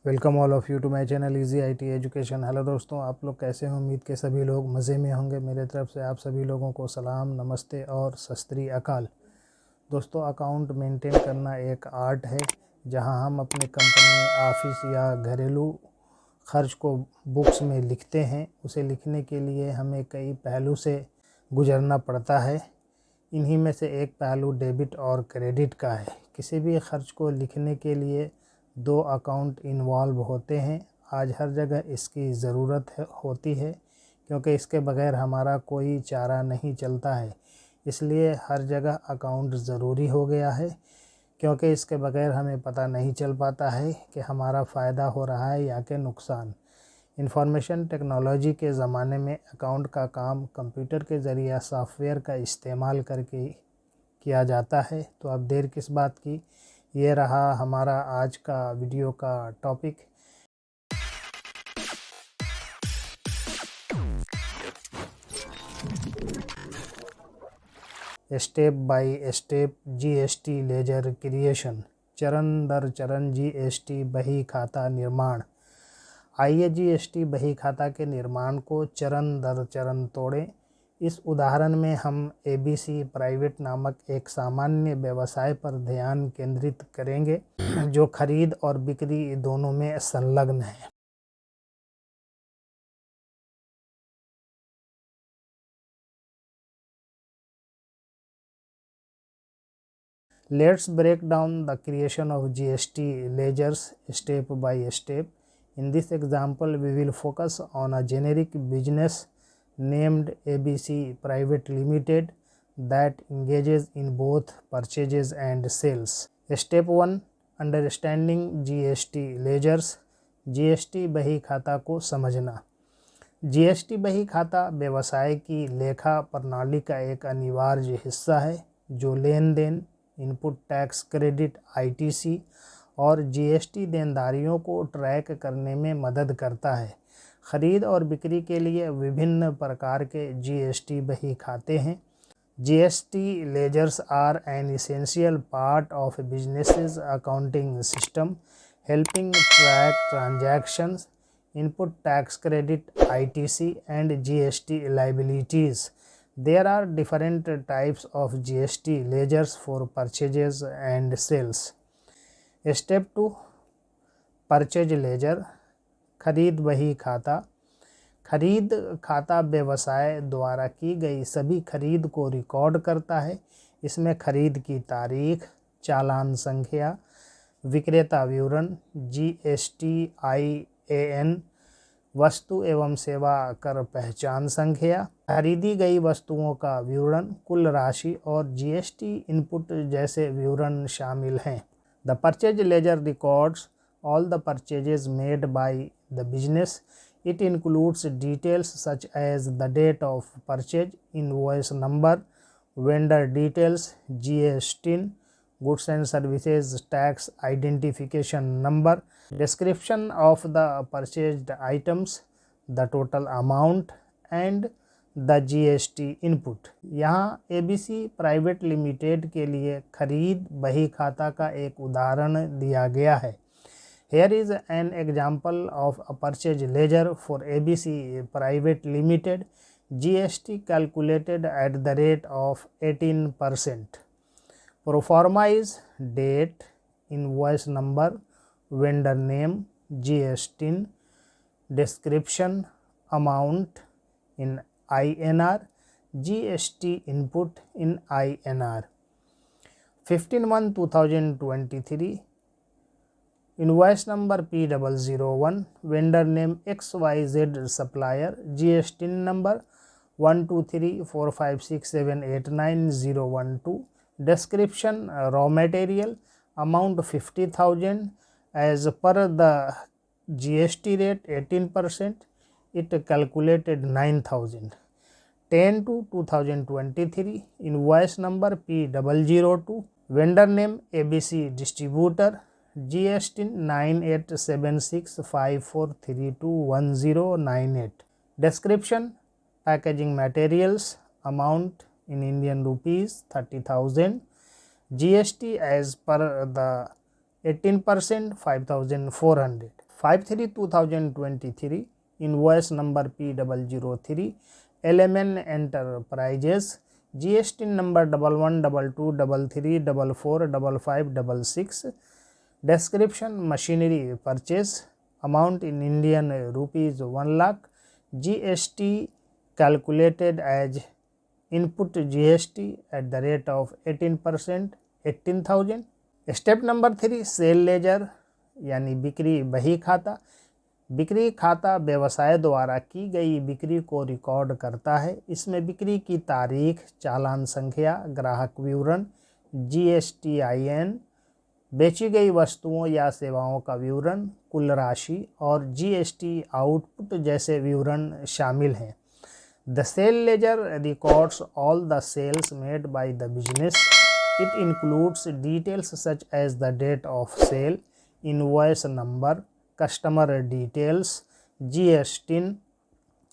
Welcome all of you to my channel easy IT education. Hello दोस्तों, आप लोग कैसे हैं? उम्मीद के सभी लोग मज़े में होंगे। मेरे तरफ से आप सभी लोगों को सलाम, नमस्ते और सत श्री अकाल। दोस्तों, अकाउंट मेंटेन करना एक आर्ट है जहां हम अपने कंपनी, ऑफिस या घरेलू खर्च को बुक्स में लिखते हैं। उसे लिखने के लिए हमें कई पहलू से गुजरना पड़ता है। इन्हीं में से एक पहलू डेबिट और क्रेडिट का है। किसी भी खर्च को लिखने के लिए दो अकाउंट इन्वॉल्व होते हैं। आज हर जगह इसकी ज़रूरत होती है क्योंकि इसके बगैर हमारा कोई चारा नहीं चलता है। इसलिए हर जगह अकाउंट ज़रूरी हो गया है क्योंकि इसके बगैर हमें पता नहीं चल पाता है कि हमारा फ़ायदा हो रहा है या कि नुकसान। इंफॉर्मेशन टेक्नोलॉजी के ज़माने में अकाउंट का काम कंप्यूटर के ज़रिए सॉफ्टवेयर का इस्तेमाल करके किया जाता है। तो अब देर किस बात की, ये रहा हमारा आज का वीडियो का topic. Step by step GST laser creation, चरण दर चरण जीएसटी बही खाता निर्माण। आइए जीएसटी बही खाता के निर्माण को चरण दर चरण तोड़ें। इस उदाहरण में हम एबीसी प्राइवेट नामक एक सामान्य व्यवसाय पर ध्यान केंद्रित करेंगे जो खरीद और बिक्री दोनों में संलग्न है। Let's break down the creation of GST ledgers step by step. In this example, we will focus on a generic business named ABC Private Limited that engages in both purchases and sales. Step 1. Understanding GST ledgers. GST बही खाता को समझना। GST बही खाता व्यवसाय की लेखा प्रणाली का एक अनिवार्य हिस्सा है जो लेन देन, इनपुट टैक्स क्रेडिट आईटीसी और जीएसटी देनदारियों को ट्रैक करने में मदद करता है। खरीद और बिक्री के लिए विभिन्न प्रकार के जीएसटी बही खाते हैं। GST ledgers are an essential part of businesses accounting system helping track transactions, input tax credit ITC and GST liabilities. There are different types of GST ledgers for purchases and sales. Step 2. Purchase ledger, खरीद बही खाता। खरीद खाता व्यवसाय द्वारा की गई सभी खरीद को रिकॉर्ड करता है। इसमें खरीद की तारीख, चालान संख्या, विक्रेता विवरण, GSTIN, वस्तु एवं सेवा कर पहचान संख्या, खरीदी गई वस्तुओं का विवरण, कुल राशि और जीएसटी इनपुट जैसे विवरण शामिल हैं। The purchase ledger records all the purchases made by the business. It includes details such as the date of purchase, invoice number, vendor details, GSTIN, goods and services tax identification number, description of the purchased items, the total amount and the GST input. यहाँ ABC private limited के लिए खरीद बही खाता का एक उदाहरण दिया गया है। Here is an example of a purchase ledger for ABC Private Limited. GST calculated at the rate of 18%. Proforma is date, invoice number, vendor name, GSTIN, description, amount in INR, GST input in INR. 15/1/2023, invoice number P001, vendor name XYZ supplier, GSTIN number 1234567890012. Description, raw material, amount 50,000 as per the GST rate 18%. It calculated 9,000. 10/2/2023, invoice number P002, vendor name ABC distributor, GST 987654321098. Description, packaging materials, amount in Indian rupees 30,000, GST as per the 18% 5,400. 5/3/2023, invoice number P003, LMN Enterprises, GST number 112233445566, description machinery purchase, amount in Indian rupees 1 lakh, GST calculated as input GST at the rate of 18%, 18,000. Step number 3, sale ledger यानी बिक्री बही खाता। बिक्री खाता व्यवसाय द्वारा की गई बिक्री को रिकॉर्ड करता है। इसमें बिक्री की तारीख, चालान संख्या, ग्राहक विवरण, GSTIN, बेची गई वस्तुओं या सेवाओं का विवरण, कुल राशि और GST आउटपुट जैसे विवरण शामिल हैं। The sale ledger records all the sales made by the business. It includes details such as the date of sale, invoice number, customer details, GST,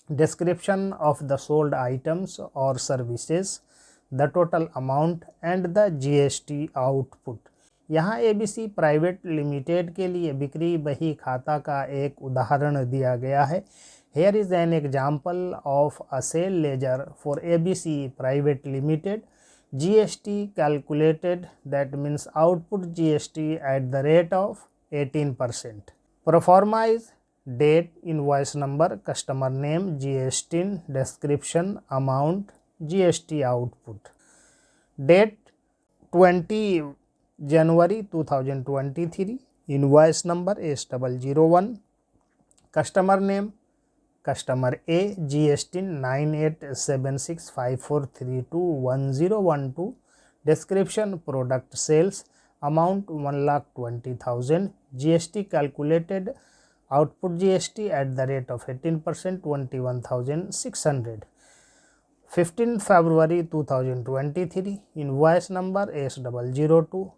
description of the sold items or services, the total amount and the GST output. यहाँ ABC private limited के लिए बिक्री बही खाता का एक उदाहरण दिया गया है। Here is an example of a sale ledger for ABC Private Limited. GST calculated, that means output GST at the rate of 18%. Proforma is date, invoice number, customer name, GST, description, amount, GST output. Date 20 January 2023, invoice number S001, customer name customer A, GST 987654321012, description product sales, amount 1,20,000, GST calculated, output GST at the rate of 18%, 21,600. 15 February 2023, invoice number S002,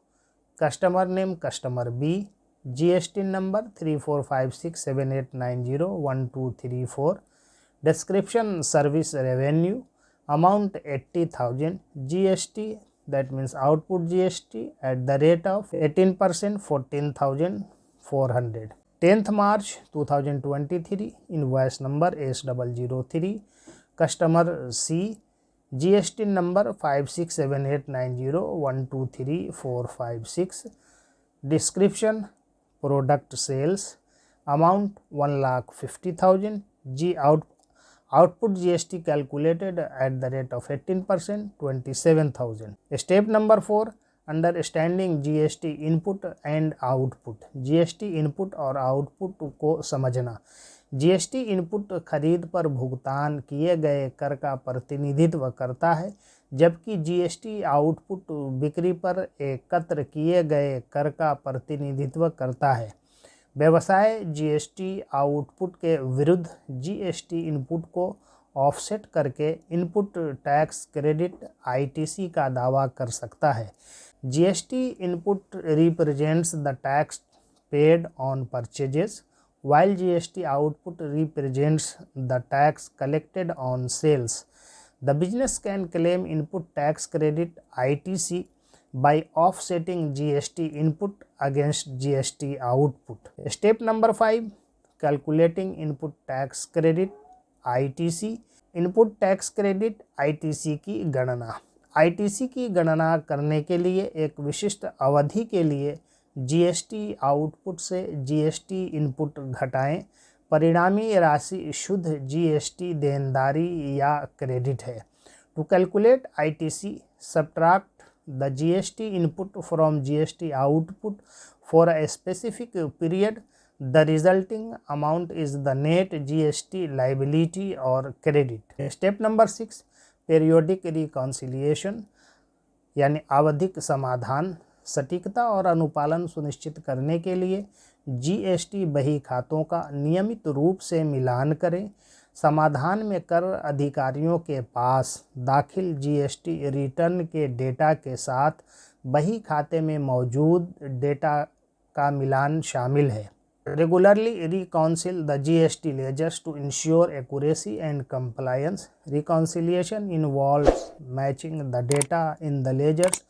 customer name customer B, GST number 345678901234, description service revenue, amount 80,000, GST, that means output GST at the rate of 18%, 14,400. 10th March 2023, invoice number S003, customer C, GST number 567890123456, description product sales, amount 1,50,000, output GST calculated at the rate of 18%, 27,000. Step number 4, understanding GST input and output. GST input और output को समझना। GST input खरीद पर भुगतान किए गए कर का प्रतिनिधित्व करता है, जबकि GST आउटपुट बिक्री पर एकत्र किए गए कर का प्रतिनिधित्व करता है। व्यवसाय GST आउटपुट के विरुद्ध GST इनपुट को ऑफसेट करके इनपुट टैक्स क्रेडिट ITC का दावा कर सकता है। GST input represents the tax paid on purchases, while GST output represents the tax collected on sales. The business can claim input tax credit ITC by offsetting GST input against GST output. Step number 5, calculating input tax credit ITC. Input tax credit ITC की गणना। ITC की गणना करने के लिए एक विशिष्ट अवधि के लिए GST आउटपुट से GST इनपुट घटाएं। परिणामी राशि शुद्ध GST देनदारी या क्रेडिट है। To calculate ITC, subtract the GST input from GST output for a specific period. The resulting amount is the net GST liability और credit. Step number 6, periodic reconciliation यानी आवधिक समाधान। सटीकता और अनुपालन सुनिश्चित करने के लिए GST बही खातों का नियमित रूप से मिलान करें। समाधान में कर अधिकारियों के पास दाखिल GST रिटर्न के डेटा के साथ बही खाते में मौजूद डेटा का मिलान शामिल है। Regularly reconcile the GST ledgers to ensure accuracy and compliance. Reconciliation involves matching the data in the ledgers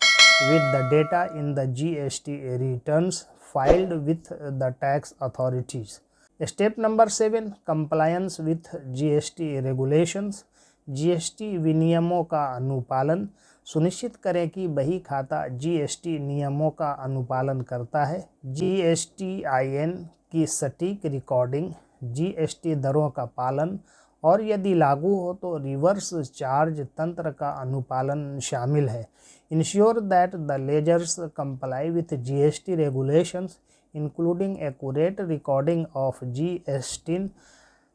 with the data in the GST returns filed with the tax authorities. Step number 7, compliance with GST regulations. GST विनियमों का अनुपालन। सुनिश्चित करें कि बही खाता GST नियमों का अनुपालन करता है। GSTIN की सटीक रिकॉर्डिंग, GST दरों का पालन और यदि लागू हो तो रिवर्स चार्ज तंत्र का अनुपालन शामिल है। Ensure that the ledgers comply with GST regulations, including accurate recording of GST,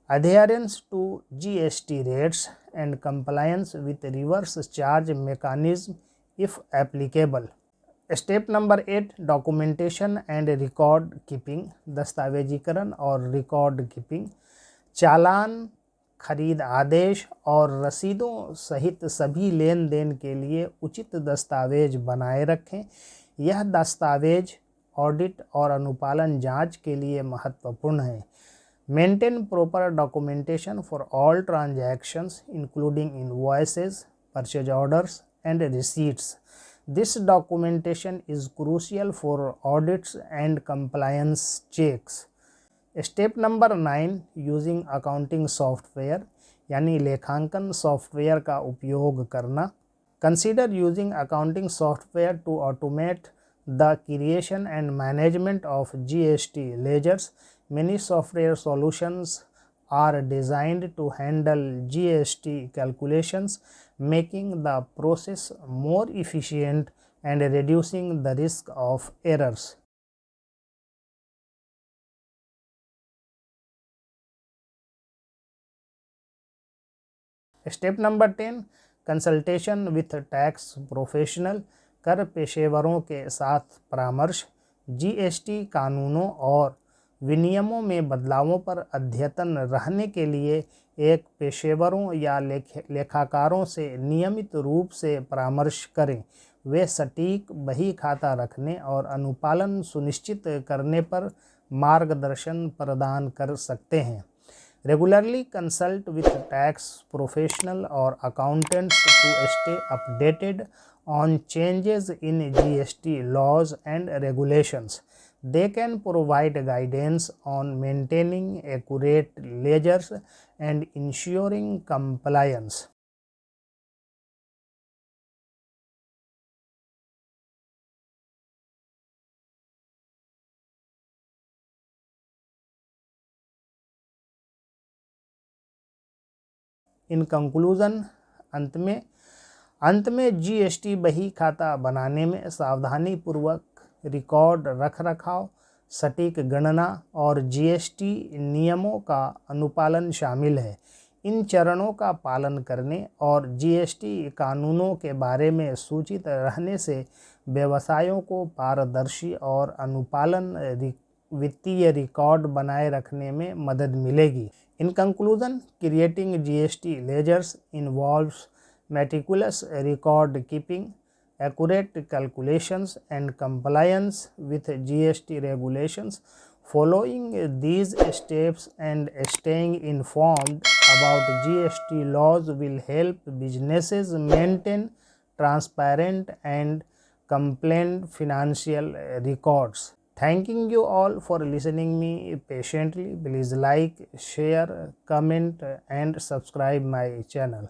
adherence to GST rates, and compliance with reverse charge mechanism if applicable. Step number 8, documentation and record keeping. दस्तावेजीकरण और record keeping. चालान, खरीद आदेश और रसीदों सहित सभी लेन then के लिए उचित दस्तावेज बनाए रखें। यह दस्तावेज ऑडिट और अनुपालन जांच के लिए महत्वपूर्ण है। Maintain proper documentation for all transactions including invoices, purchase orders and receipts. This documentation is crucial for audits and compliance checks. Step number 9, using accounting software यानी लेखांकन सॉफ्टवेयर का उपयोग करना। Consider using accounting software to automate the creation and management of GST ledgers. Many software solutions are designed to handle GST calculations, making the process more efficient and reducing the risk of errors. Step number 10, consultation with tax professional. कर पेशेवरों के साथ परामर्श। GST कानूनों और विनियमों में बदलावों पर अद्यतन रहने के लिए एक पेशेवरों या लेखाकारों से नियमित रूप से परामर्श करें। वे सटीक बही खाता रखने और अनुपालन सुनिश्चित करने पर मार्गदर्शन प्रदान कर सकते हैं। Regularly consult with tax professional or accountants to stay updated on changes in GST laws and regulations. They can provide guidance on maintaining accurate ledgers and ensuring compliance. In conclusion, अंत में GST बही खाता बनाने में सावधानी पूर्वक record रख रखाव, सटीक गणना और GST नियमों का अनुपालन शामिल है। इन चरणों का पालन करने और GST कानूनों के बारे में सूचित रहने से व्यवसायों को पारदर्शी और अनुपालन वित्तीय रिकॉर्ड बनाए रखने में मदद मिलेगी। In conclusion, creating GST ledgers involves meticulous record keeping, accurate calculations, and compliance with GST regulations. Following these steps and staying informed about GST laws will help businesses maintain transparent and compliant financial records. Thanking you all for listening me patiently. Please like, share, comment and subscribe my channel.